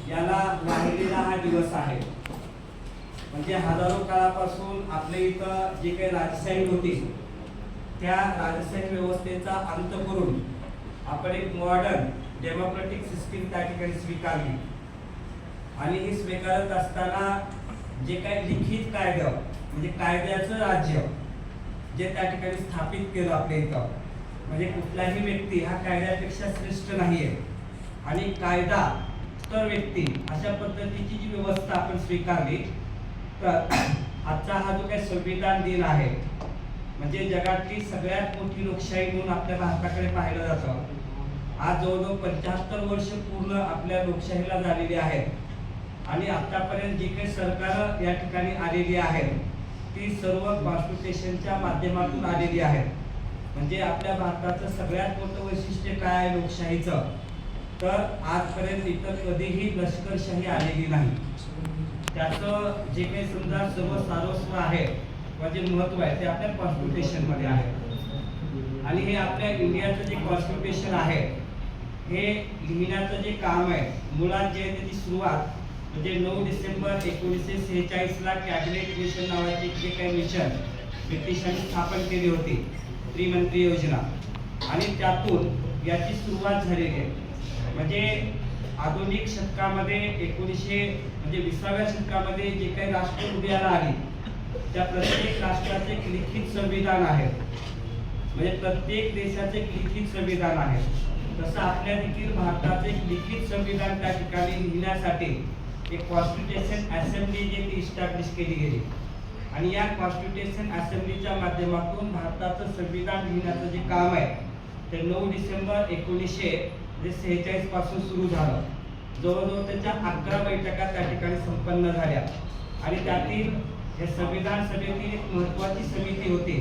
याला वाहिलेला हा दिवस आहे. म्हणजे हजारो काळापासून आपल्या इथं जे काही राजशाही होती त्या राजशाही व्यवस्थेचा अंत करून आपण एक मॉडर्न डेमोक्रेटिक सिस्टीम त्या ठिकाणी स्वीकारली. आणि ही स्वीकारत असताना जे काही लिखित कायदा म्हणजे कायद्याचं राज्य जे त्या ठिकाणी स्थापित केलं आपल्या इथं, म्हणजे कुठलाही व्यक्ती हा कायद्यापेक्षा श्रेष्ठ नाहीये आणि कायदा तर व्यक्ती अशा पद्धतीची जी व्यवस्था आपण स्वीकारली. तर आजचा हा जो काही संविधान दिन आहे म्हणजे जगातली सगळ्यात मोठी लोकशाही म्हणून आपल्या भारताकडे पाहिलं जातं. आज जवळजवळ 75 वर्ष पूर्ण आपल्या लोकशाहीला झालेली आहेत आणि आतापर्यंत जी काही सरकार या ठिकाणी आलेली आहेत ती सर्व कॉन्स्टिट्यूशनच्या माध्यमातून आलेली आहेत. म्हणजे आपल्या भारताचं सगळ्यात मोठं वैशिष्ट्य काय आहे लोकशाहीचं, तर आजपर्यंत इतर कधीही लष्करशाही आलेली नाही. त्याचं जे काही समजा सर्व सार्वस्व आहे म्हणजे महत्व आहे ते आपल्या कॉन्स्टिट्यूशन मध्ये आहे. आणि हे आपल्या इंडियाचं जे कॉन्स्टिट्यूशन आहे हे लिहिण्याचं जे काम आहे मुळात जे आहे त्याची सुरुवात म्हणजे 9 डिसेंबर 1946 ला कॅबिनेट मिशन नावाची जे काही मिशन ब्रिटिशांनी स्थापन केली होती, त्रिमंत्री योजना, आणि त्यातून याची सुरुवात झालेली आहे. म्हणजे आधुनिक शतकामध्ये 20व्या शतकामध्ये जे काही राष्ट्र उदयाला आली त्या प्रत्येक राष्ट्राचे एक लिखित संविधान आहे. म्हणजे प्रत्येक देशाचे एक लिखित संविधान आहे. तसं आपल्या देखील भारताचे एक लिखित संविधान त्या ठिकाणी लिहिण्यासाठी एक कॉन्स्टिट्यूशन असेंब्ली जी ती इस्टॅब्लिश केली गेली. आणि या कॉन्स्टिट्यूशन असेंब्लीच्या माध्यमातून भारताचं संविधान लिहिण्याचं जे काम आहे ते 9 डिसेंबर 1946 पासून सुरू झालं. जवळजवळ त्याच्या 11 बैठका त्या ठिकाणी संपन्न झाल्या. आणि त्यातील हे संविधान सभेतील एक महत्वाची समिती होती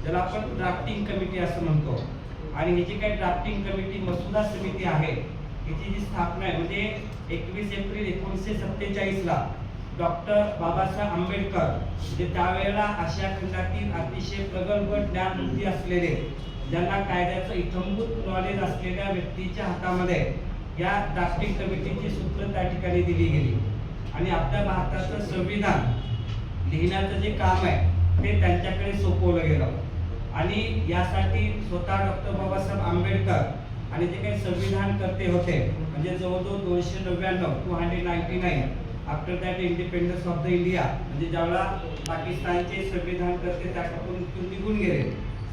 ज्याला आपण ड्राफ्टिंग कमिटी असं म्हणतो. आणि ही जी काही ड्राफ्टिंग कमिटी मसुदा समिती आहे हिची जी स्थापना आहे म्हणजे 21 एप्रिल 1947 ला डॉक्टर बाबासाहेब आंबेडकर जे त्यावेळेला आशिया खंडातील अतिशय प्रगल्भ ज्ञानबुद्धी असलेले ज्यांना कायद्याचं इत्थंभूत नॉलेज असलेल्या व्यक्तीच्या हातामध्ये या ड्राफ्टिंग कमिटीची सूत्र त्या ठिकाणी दिली गेली. आणि आपल्या भारताचं संविधान लिहिण्याचं जे काम आहे ते त्यांच्याकडे सोपवलं गेलं. आणि यासाठी स्वतः डॉक्टर बाबासाहेब आंबेडकर आणि जे काही संविधान करते होते म्हणजे जवळजवळ 299 after that independence of the India, म्हणजे ज्यावेळेला पाकिस्तानचे संविधान करते त्याकडून निघून गेले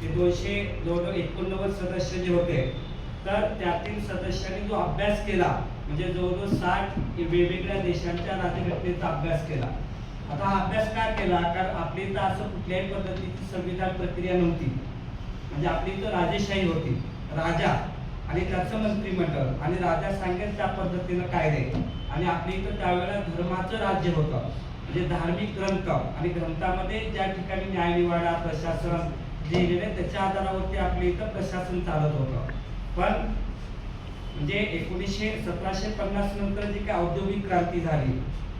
ते जवळजवळ 89 सदस्य जे होते, तर त्यातील सदस्यांनी जो अभ्यास केला म्हणजे जवळजवळ 60 वेगवेगळ्या देशांच्या राज्यघटनेचा अभ्यास केला. आता हा अभ्यास का केला, कारण आपली इथं असं कुठल्याही पद्धतीची संविधान प्रक्रिया नव्हती. म्हणजे आपली इथं राजेशाही होती, राजा आणि त्याचं मंत्रिमंडळ आणि राजा सांगेल त्या पद्धतीनं कायदे. आणि आपल्या इथं त्यावेळेला धर्माचं राज्य होतं म्हणजे धार्मिक ग्रंथ आणि ग्रंथामध्ये ज्या ठिकाणी न्यायनिवाडा प्रशासन लिहिलेले त्याच्या आधारावरती आपल्या इथं प्रशासन चालत होतं. पण म्हणजे 1750 नंतर जी काही औद्योगिक क्रांती झाली,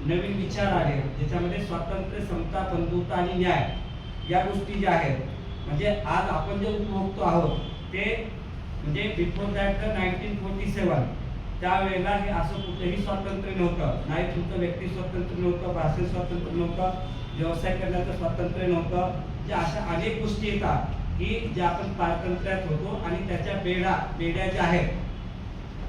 नवीन विचार आले ज्याच्यामध्ये स्वातंत्र्य, समता, बंधुता आणि न्याय या गोष्टी ज्या आहेत म्हणजे आज आपण जे उपभोगतो आहोत ते म्हणजे बिफोर दॅट 1947 त्यावेळेला हे असं कुठेही स्वातंत्र्य नव्हतं. नाही तुमचं व्यक्ती स्वातंत्र्य नव्हतं, भाषण स्वातंत्र्य नव्हतं, व्यवसाय करण्याचं स्वातंत्र्य नव्हतं. जे अशा अनेक गोष्टी येतात की ज्या आपण पारतंत्र्यात होतो आणि त्याच्या बेड्या ज्या आहेत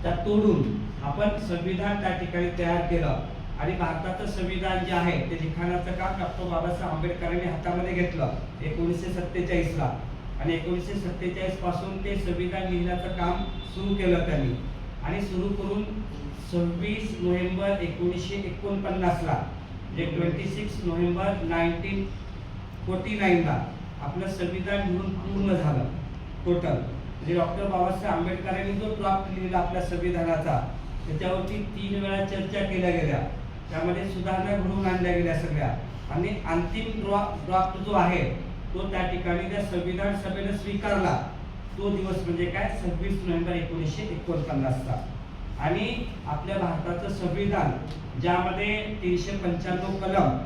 त्या तोडून आपण संविधान त्या ठिकाणी तयार केलं. आणि भारताचं संविधान जे आहे ते लिखाणाचं काम डॉक्टर बाबासाहेब आंबेडकरांनी हातामध्ये घेतलं 1947 ला. आणि 1947 पासून ते संविधान लिहिण्याचं काम सुरू केलं त्यांनी. आणि सुरू करून 26 नोव्हेंबर 1949 ला म्हणजे 26 नोव्हेंबर 1949 ला आपलं संविधान लिहून पूर्ण झालं टोटल. म्हणजे डॉक्टर बाबासाहेब आंबेडकरांनी जो ड्राफ्ट लिहिला आपल्या संविधानाचा त्याच्यावरती 3 वेळा चर्चा केल्या गेल्या, त्यामध्ये सुधारणा घडवून आणल्या गेल्या सगळ्या. आणि अंतिम ड्राफ्ट जो आहे तो त्या ठिकाणी त्या संविधान सभेने स्वीकारला. तो दिवस म्हणजे काय 26 नोव्हेंबर 1949 ला. आणि आपल्या भारताचं संविधान ज्यामध्ये 395 कलम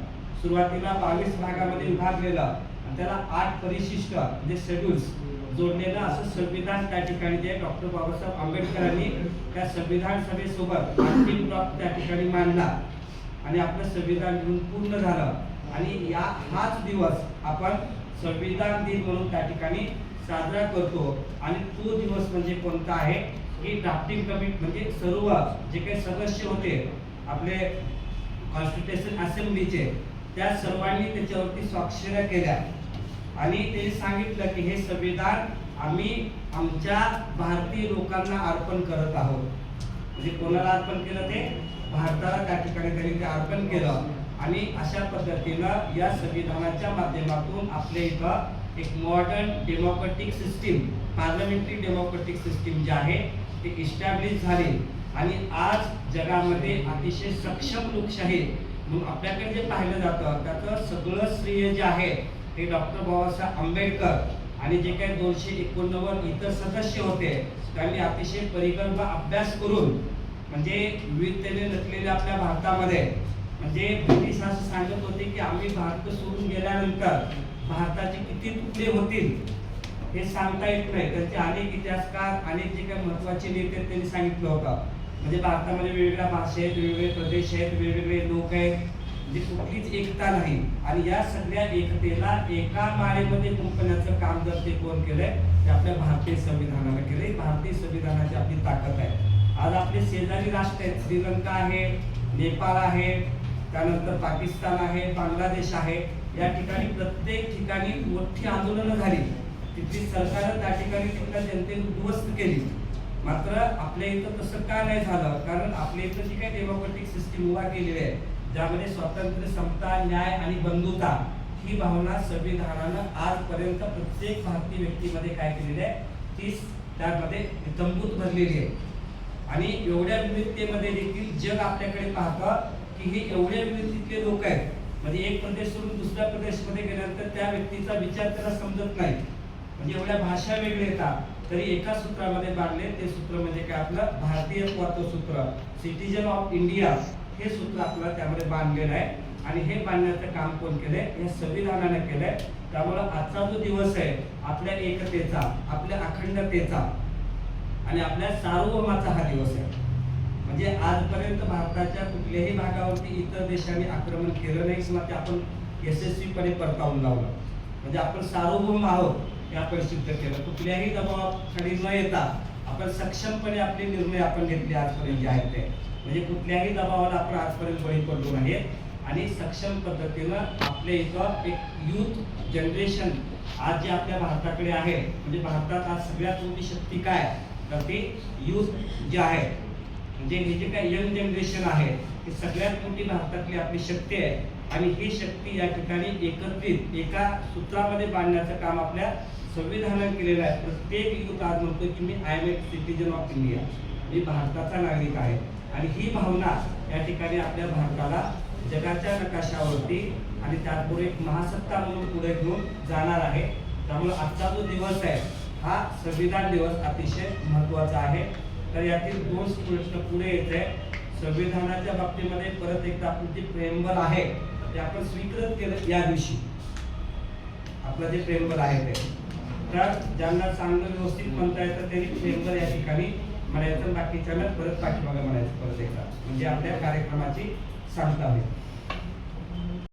सुरुवातीला 22 भागामध्ये विभागलेलं आणि त्याला 8 परिशिष्ट म्हणजे शेड्यूल्स जोडलेलं असं संविधान त्या ठिकाणी जे डॉक्टर बाबासाहेब आंबेडकरांनी त्या संविधान सभेसोबत अंतिम प्रॉप त्या ठिकाणी मांडला आणि आपलं संविधान लिहून पूर्ण झालं. आणि हाच दिवस आपण संविधान दिन म्हणून त्या ठिकाणी साजरा करतो. आणि तो दिवस म्हणजे कोणता आहे की ड्राफ्टिंग कमिटी म्हणजे सर्व जे काही सदस्य होते आपले कॉन्स्टिट्यूशन असेंब्लीचे त्या सर्वांनी त्याच्यावरती स्वाक्षऱ्या केल्या आणि ते सांगितलं की हे संविधान आम्ही आमच्या भारतीय लोकांना अर्पण करत आहोत. म्हणजे कोणाला अर्पण केलं ते भारताला त्या ठिकाणी त्यांनी ते अर्पण केलं. आणि अशा पद्धतीनं या संविधानाच्या माध्यमातून आपल्या इथं एक modern democratic system parliamentary democratic system जे आहे ते इस्टॅब्लिश झाली. आणि आज जगामध्ये अतिशय सक्षम लोकशाही म्हणून आपल्याकडे जे पाहिलं जातं त्याचं सगळं श्रेय जे आहे ते डॉक्टर बाबासाहेब आंबेडकर आणि जे काही 289 इतर सदस्य होते त्यांनी अतिशय परिकल्पना अभ्यास करून म्हणजे विविधतेने नटलेल्या आपल्या भारतामध्ये म्हणजे ब्रिटिश असं सांगत होते की आम्ही भारत सोडून गेल्यानंतर भारताचे किती तुकडे होतील हे सांगता येत नाही. त्यांचे अनेक इतिहासकार अनेक जे काही महत्त्वाचे नेते त्यांनी सांगितलं होतं. म्हणजे भारतामध्ये वेगवेगळ्या भाषा आहेत, वेगवेगळे प्रदेश आहेत, वेगवेगळे लोक आहेत, म्हणजे कुठलीच एकता नाही. आणि या सगळ्या एकतेला एका माळेमध्ये गुंफण्याचं काम जर ते कोण केलंय ते आपल्या भारतीय संविधानानं केलंय. भारतीय संविधानाची आपली ताकद आहे. आज आपले शेजारी राष्ट्र आहेत, श्रीलंका आहे, नेपाळ आहे, त्यानंतर पाकिस्तान आहे, बांगलादेश आहे. या ठिकाणी प्रत्येक ठिकाणी मोठी आंदोलनं झाली. तिथली सरकारं त्या ठिकाणी तिथल्या जनतेने उद्ध्वस्त केली. मात्र आपल्या इथं तसं का नाही झालं? कारण आपल्या इथं जी काही डेमोक्रेटिक सिस्टीम उभा केलेली आहे ज्यामध्ये स्वातंत्र्य, समता, न्याय आणि बंधुता ही भावना संविधानानं आजपर्यंत प्रत्येक भारतीय व्यक्तीमध्ये काय केलेली आहे ती त्यामध्ये तंबूत भरलेली आहे. आणि एवढ्या विविधतेमध्ये देखील जग आपल्याकडे पाहतं की हे एवढ्या विविधतेतले लोक आहेत. म्हणजे एक प्रदेश सोडून दुसऱ्या प्रदेशमध्ये गेल्यानंतर त्या व्यक्तीचा विचार त्याला समजत नाही. म्हणजे एवढ्या भाषा वेगळ्या येतात तरी एका सूत्रामध्ये बांधले. ते सूत्र म्हणजे काय आपलं भारतीयत्वाचं सूत्र, सिटीजन ऑफ इंडिया हे सूत्र आपल्याला त्यामध्ये बांधलेलं आहे. आणि हे बांधण्याचं काम कोण केलंय? या संविधानाने केलंय. त्यामुळं आजचा जो दिवस आहे आपल्या एकतेचा, आपल्या अखंडतेचा आणि आपल्या सार्वभौमाचा हा दिवस आहे. म्हणजे आजपर्यंत भारताच्या कुठल्याही भागावरती इतर देशांनी आक्रमण केलं नाही किंवा ते आपण यशस्वीपणे परतावून लावलं. म्हणजे आपण सार्वभौम आहोत हे आपण सिद्ध केलं. कुठल्याही दबावाखाली न येता आपण सक्षमपणे आपले निर्णय आपण घेतले आजपर्यंत जे आहेत ते. म्हणजे कुठल्याही दबावाला आपण आजपर्यंत बळी पडलो नाहीत. आणि सक्षम पद्धतीनं आपल्या इथं एक यूथ जनरेशन आज जे आपल्या भारताकडे आहे. म्हणजे भारतात आज सगळ्यात मोठी शक्ती काय तर ती यूथ जे आहे. म्हणजे हे जे काही यंग जनरेशन आहे ही सगळ्यात मोठी भारतातली आपली शक्ती आहे. आणि ही शक्ती या ठिकाणी एकत्रित एका सूत्रामध्ये बांधण्याचं काम आपल्या संविधानाने केलेलं आहे. प्रत्येक युथ आज म्हणतो की मी I am a citizen of India, मी भारताचा नागरिक आहे. आणि ही भावना या ठिकाणी आपल्या भारताला जगाच्या नकाशावरती आणि त्याचबरोबर एक महासत्ता म्हणून पुढे घेऊन जाणार आहे. त्यामुळे आजचा जो दिवस आहे हा संविधान दिवस अतिशय महत्त्वाचा आहे. तर यातील दोन प्रश्न पुढे येत आहे. संविधानाच्या बाबतीमध्ये परत एकदा आपलं जे प्रेमबल आहे ते आपण स्वीकृत केलं या दिवशी. आपलं जे प्रेमबल आहे ते तर ज्यांना चांगलं व्यवस्थित म्हणता येतं त्यांनी प्रेमबल या ठिकाणी म्हणायचं, बाकीच्यांना परत पाठीमागे म्हणायचं परत एकदा. म्हणजे आपल्या कार्यक्रमाची सांगता होईल.